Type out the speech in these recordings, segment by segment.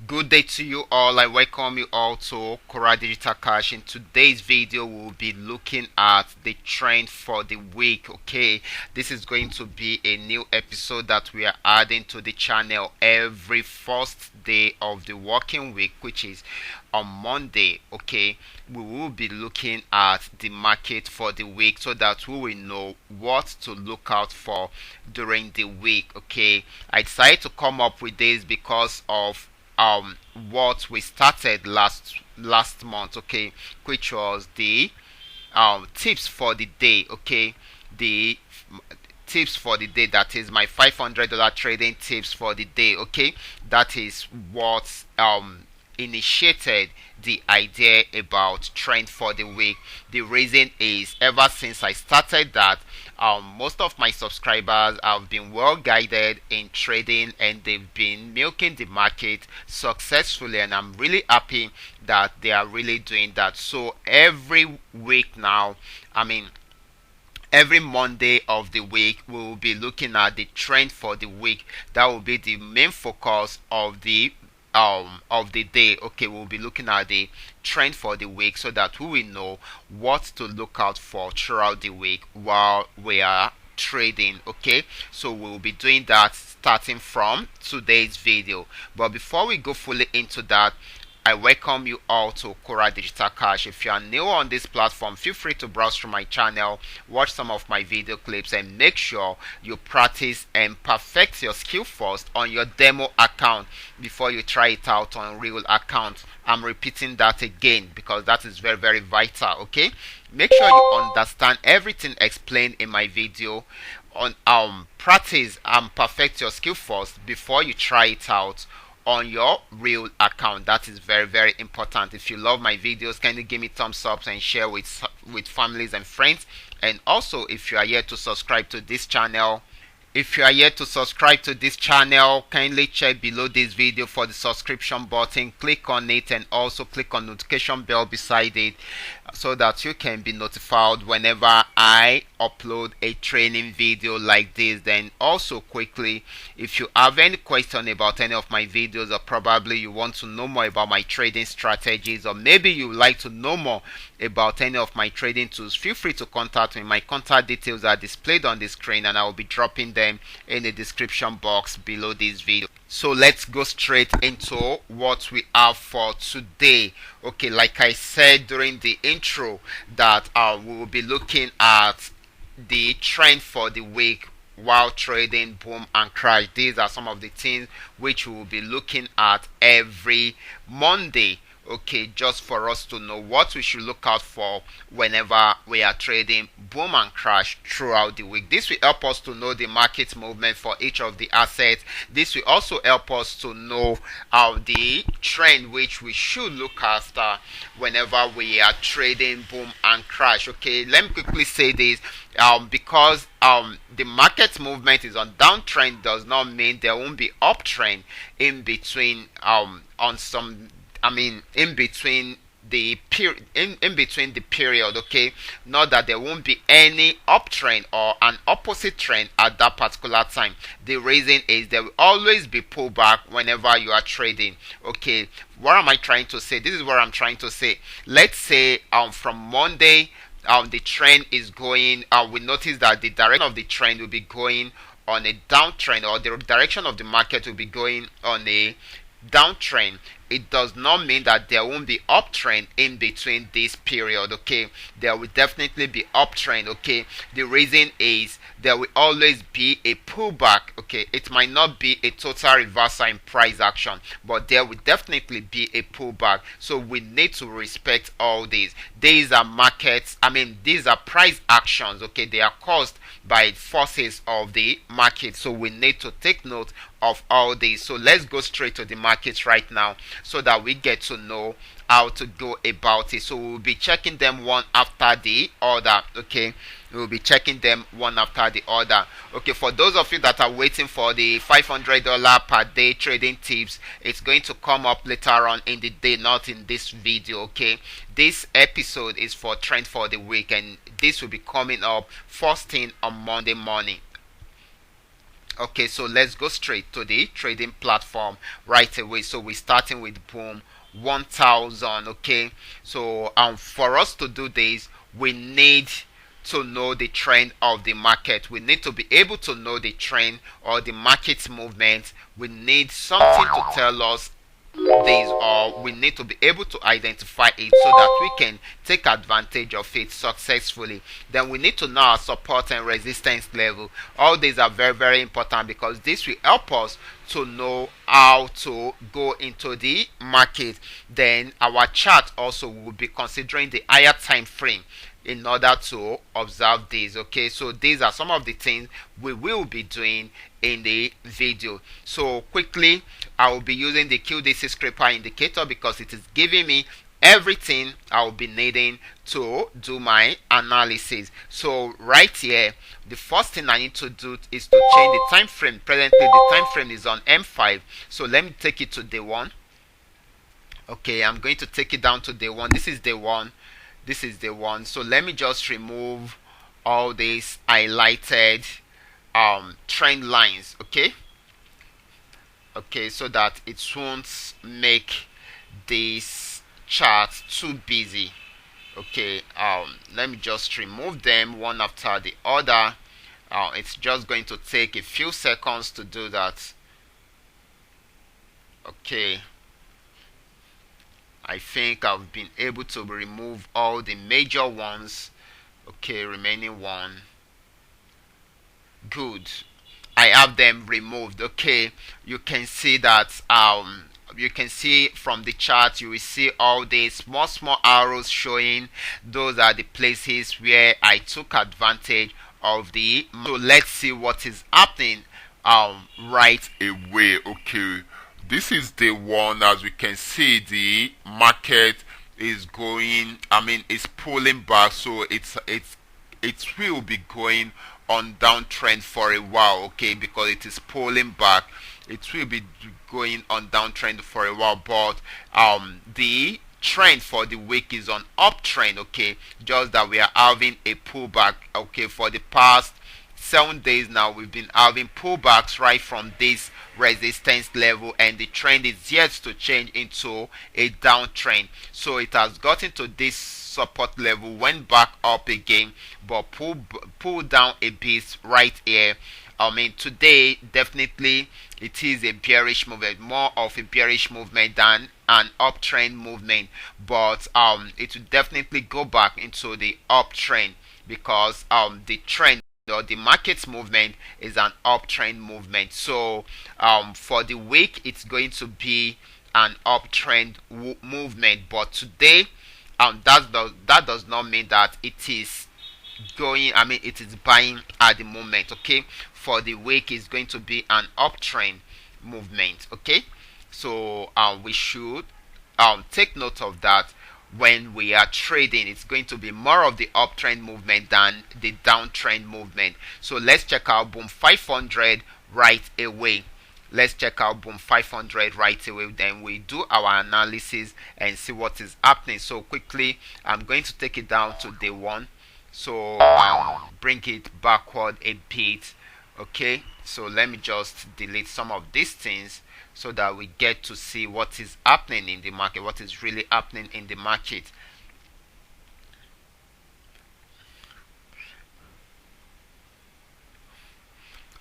Good day to you all. I welcome you all to Qora Digital Cash. In today's video, we'll be looking at the trend for the week. Okay, this is going to be a new episode that we are adding to the channel every first day of the working week, which is on Monday. Okay, we will be looking at the market for the week so that we will know what to look out for during the week. Okay, I decided to come up with this because of what we started last month, okay, which was the tips for the day. Okay, the tips for the day, that is my $500 trading tips for the day. Okay, that is what initiated the idea about trend for the week. The reason is, ever since I started that, most of my subscribers have been well guided in trading and they've been milking the market successfully, and I'm really happy that they are really doing that. So every week now, I mean every Monday of the week, we will be looking at the trend for the week. That will be the main focus of the day. Okay, we'll be looking at the trend for the week so that we will know what to look out for throughout the week while we are trading. Okay, so we'll be doing that starting from today's video. But before we go fully into that, I welcome you all to Qora Digital Cash. If you are new on this platform, feel free to browse through my channel, watch some of my video clips, and make sure you practice and perfect your skill first on your demo account before you try it out on real account. I'm repeating that again because that is very, very vital. Okay, make sure you understand everything explained in my video on practice and perfect your skill first before you try it out on your real account. That is very, very important. If you love my videos, kindly give me thumbs up and share with families and friends. And also, if you are yet to subscribe to this channel, kindly check below this video for the subscription button. Click on it and also click on notification bell beside it so that you can be notified whenever I upload a training video like this. Then also quickly, if you have any question about any of my videos, or probably you want to know more about my trading strategies, or maybe you would like to know more about any of my trading tools, feel free to contact me. My contact details are displayed on the screen and I will be dropping them in the description box below this video. So let's go straight into what we have for today. Okay, like I said during the intro, that we will be looking at the trend for the week while trading, boom and crash. These are some of the things which we will be looking at every Monday. Okay, just for us to know what we should look out for whenever we are trading, boom and crash throughout the week. This will help us to know the market movement for each of the assets. This will also help us to know the trend which we should look after whenever we are trading, boom and crash. Okay, let me quickly say this. Because the market movement is on downtrend does not mean there won't be uptrend in between on some, in between the period, in between the period. Okay, not that there won't be any uptrend or an opposite trend at that particular time. The reason is there will always be pullback whenever you are trading. Okay, what am I trying to say? This is what I'm trying to say. Let's say from Monday, the trend is going, we notice that the direction of the trend will be going on a downtrend, or the direction of the market will be going on a downtrend. It does not mean that there won't be uptrend in between this period. Okay, there will definitely be uptrend. Okay, the reason is there will always be a pullback. Okay, it might not be a total reversal in price action, but there will definitely be a pullback. So we need to respect all these. These are markets, these are price actions. Okay, they are caused by forces of the market, so we need to take note of all these. So let's go straight to the markets right now so that we get to know how to go about it. So we'll be checking them one after the other. Okay, we'll be checking them one after the other. Okay, for those of you that are waiting for the $500 per day trading tips, it's going to come up later on in the day, not in this video. Okay, this episode is for trend for the week, and this will be coming up first thing on Monday morning. Okay, so let's go straight to the trading platform right away. So we're starting with boom 1000. Okay, so for us to do this, we need to know the trend of the market. We need to be able to know the trend or the market movement. We need something to tell us this, or we need to be able to identify it so that we can take advantage of it successfully. Then we need to know our support and resistance level. All these are very, very important because this will help us to know how to go into the market. Then our chart also will be considering the higher time frame in order to observe these. Okay, so these are some of the things we will be doing in the video. So quickly, I will be using the QDC scraper indicator because it is giving me everything I will be needing to do my analysis. So right here, the first thing I need to do is to change the time frame. Presently the time frame is on M5, so let me take it to day 1. Okay, I'm going to take it down to day 1. This is day 1. This is the one. So let me just remove all these highlighted trend lines. Okay, so that it won't make this chart too busy. Okay, let me just remove them one after the other. It's just going to take a few seconds to do that. Okay, I think I've been able to remove all the major ones. Okay, remaining one. Good. I have them removed. Okay, you can see that you can see from the chart, you will see all the small arrows showing those are the places where I took advantage of the. So let's see what is happening right away. Okay, this is the one. As we can see, the market is going, it's pulling back, so it will be going on downtrend for a while. Okay, because it is pulling back, it will be going on downtrend for a while, but the trend for the week is on uptrend. Okay, just that we are having a pullback. Okay, for the past 7 days now, we've been having pullbacks right from this resistance level, and the trend is yet to change into a downtrend. So it has gotten to this support level, went back up again, but pulled down a bit right here. Today definitely it is a bearish movement, more of a bearish movement than an uptrend movement, but it will definitely go back into the uptrend because the trend or the market's movement is an uptrend movement. So for the week it's going to be an uptrend movement, but today that does not mean that it is going, it is buying at the moment. Okay, for the week is going to be an uptrend movement. Okay, so we should take note of that. When we are trading, it's going to be more of the uptrend movement than the downtrend movement. So let's check out boom 500 right away. Let's check out boom 500 right away, then we do our analysis and see what is happening. So quickly, I'm going to take it down to day 1, so bring it backward a bit. Okay, so let me just delete some of these things so that we get to see what is happening in the market, what is really happening in the market.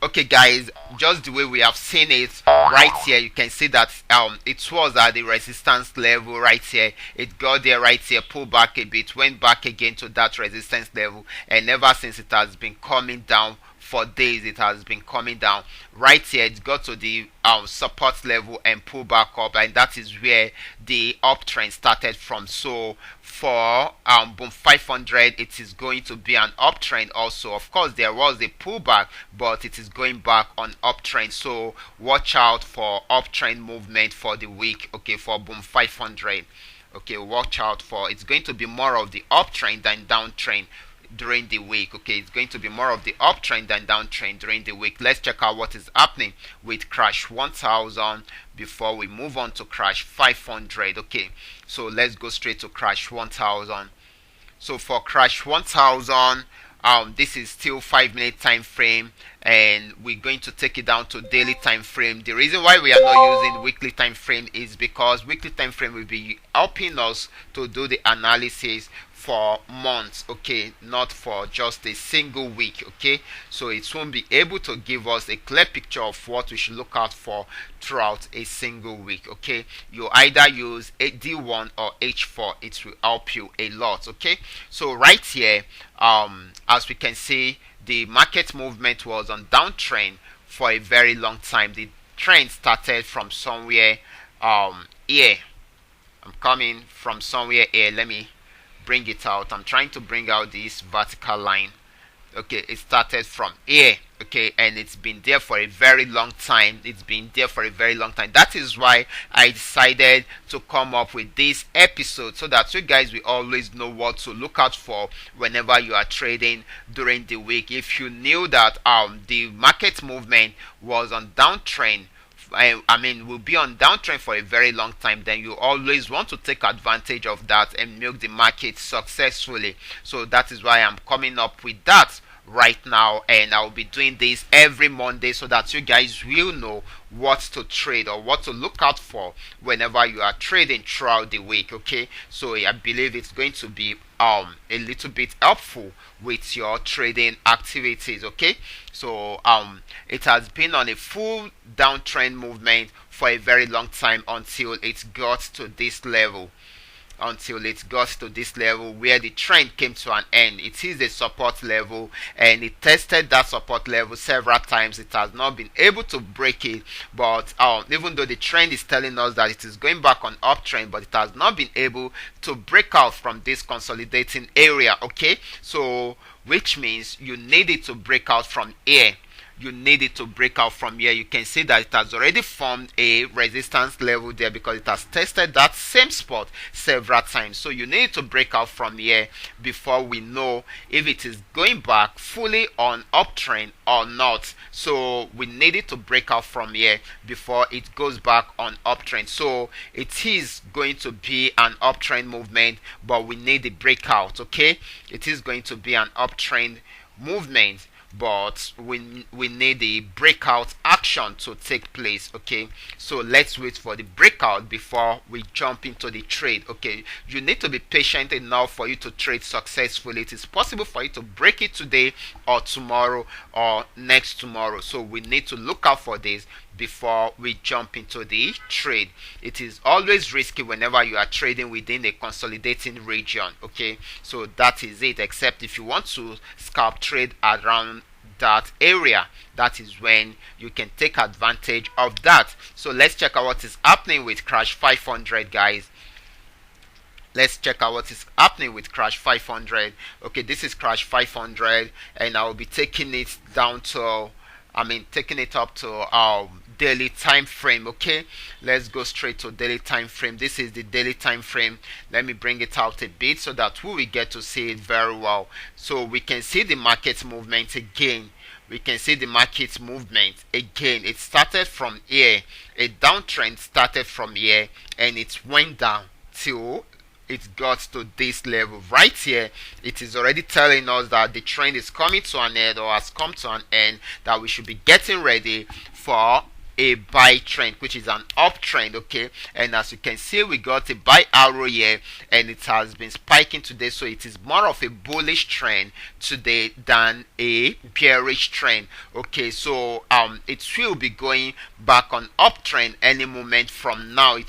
Okay guys, just the way we have seen it right here, you can see that it was at the resistance level right here. It got there right here, pulled back a bit, went back again to that resistance level, and ever since it has been coming down. For days it has been coming down. Right here it got to the support level and pull back up, and that is where the uptrend started from. So for boom 500, it is going to be an uptrend also. Of course there was a pullback, but it is going back on uptrend, so watch out for uptrend movement for the week. Okay, for boom 500, okay, watch out for, it's going to be more of the uptrend than downtrend during the week. Okay, it's going to be more of the uptrend than downtrend during the week. Let's check out what is happening with crash 1000 before we move on to crash 500. Okay, so let's go straight to crash 1000. So for crash 1000, this is still 5 minute time frame, and we're going to take it down to daily time frame. The reason why we are not using weekly time frame is because weekly time frame will be helping us to do the analysis for months, okay, not for just a single week, okay. So it won't be able to give us a clear picture of what we should look out for throughout a single week, okay. You either use a D1 or H4, it will help you a lot, okay. So right here, as we can see, the market movement was on downtrend for a very long time. The trend started from somewhere here. I'm coming from somewhere here. Let me bring it out. I'm trying to bring out this vertical line. Okay, it started from here, okay, and it's been there for a very long time. That is why I decided to come up with this episode, so that you guys will always know what to look out for whenever you are trading during the week. If you knew that the market movement was on downtrend, will be on downtrend for a very long time, then you always want to take advantage of that and milk the market successfully. So that is why I'm coming up with that right now, and I'll be doing this every Monday so that you guys will know what to trade or what to look out for whenever you are trading throughout the week, okay. So I believe it's going to be a little bit helpful with your trading activities, okay. So it has been on a full downtrend movement for a very long time until it got to this level, where the trend came to an end. It is a support level, and it tested that support level several times. It has not been able to break it, but even though the trend is telling us that it is going back on uptrend, but it has not been able to break out from this consolidating area, okay. So which means you need it to break out from here. You can see that it has already formed a resistance level there because it has tested that same spot several times. So you need to break out from here before we know if it is going back fully on uptrend or not. So we need it to break out from here before it goes back on uptrend. So it is going to be an uptrend movement, but we need the breakout, okay. It is going to be an uptrend movement, but we need the breakout action to take place, okay. So let's wait for the breakout before we jump into the trade, okay. You need to be patient enough for you to trade successfully. It is possible for you to break it today or tomorrow or next tomorrow, so we need to look out for this before we jump into the trade. It is always risky whenever you are trading within a consolidating region, okay. So that is it, except if you want to scalp trade around that area, that is when you can take advantage of that. So let's check out what is happening with crash 500, guys. Let's check out what is happening with crash 500. Okay, this is crash 500, and I will be taking it down to taking it up to daily time frame, okay. Let's go straight to daily time frame. This is the daily time frame. Let me bring it out a bit so that we will get to see it very well. So we can see the market movement again. It started from here. A downtrend started from here, and it went down till it got to this level right here. It is already telling us that the trend is coming to an end, or has come to an end, that we should be getting ready for a buy trend, which is an uptrend, okay. And as you can see, we got a buy arrow here, and it has been spiking today, so it is more of a bullish trend today than a bearish trend, okay. So it will be going back on uptrend any moment from now.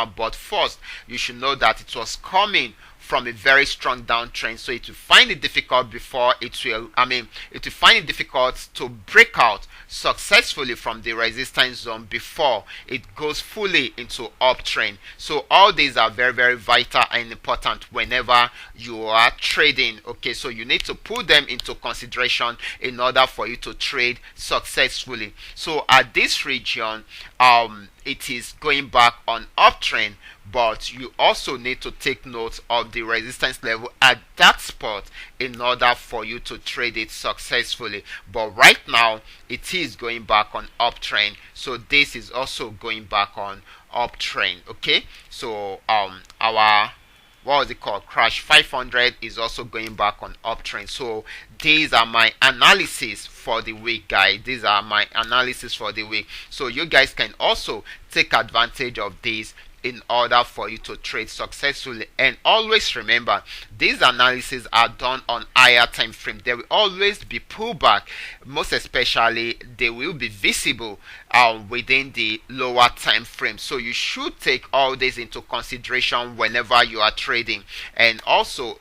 But first, you should know that it was coming from a very strong downtrend, so it will find it difficult to break out successfully from the resistance zone before it goes fully into uptrend. So all these are very, very vital and important whenever you are trading, okay. So you need to put them into consideration in order for you to trade successfully. So at this region, it is going back on uptrend, but you also need to take note of the resistance level at that spot in order for you to trade it successfully. But right now, it is going back on uptrend, so this is also going back on uptrend, okay. So our what was it called, crash 500 is also going back on uptrend. So these are my analysis for the week, guys. These are my analysis for the week, so you guys can also take advantage of this in order for you to trade successfully. And always remember, these analyses are done on higher time frame. There will always be pullback, most especially they will be visible within the lower time frame. So you should take all this into consideration whenever you are trading. And also,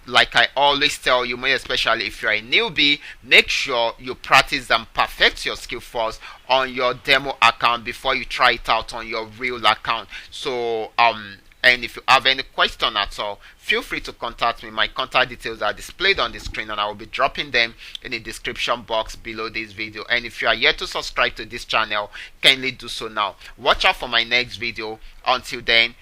like I always tell you, most especially if you're a newbie, make sure you practice and perfect your skill first on your demo account before you try it out on your real account. So and if you have any question at all, feel free to contact me. My contact details are displayed on the screen, and I will be dropping them in the description box below this video. And if you are yet to subscribe to this channel, kindly do so now. Watch out for my next video. Until then,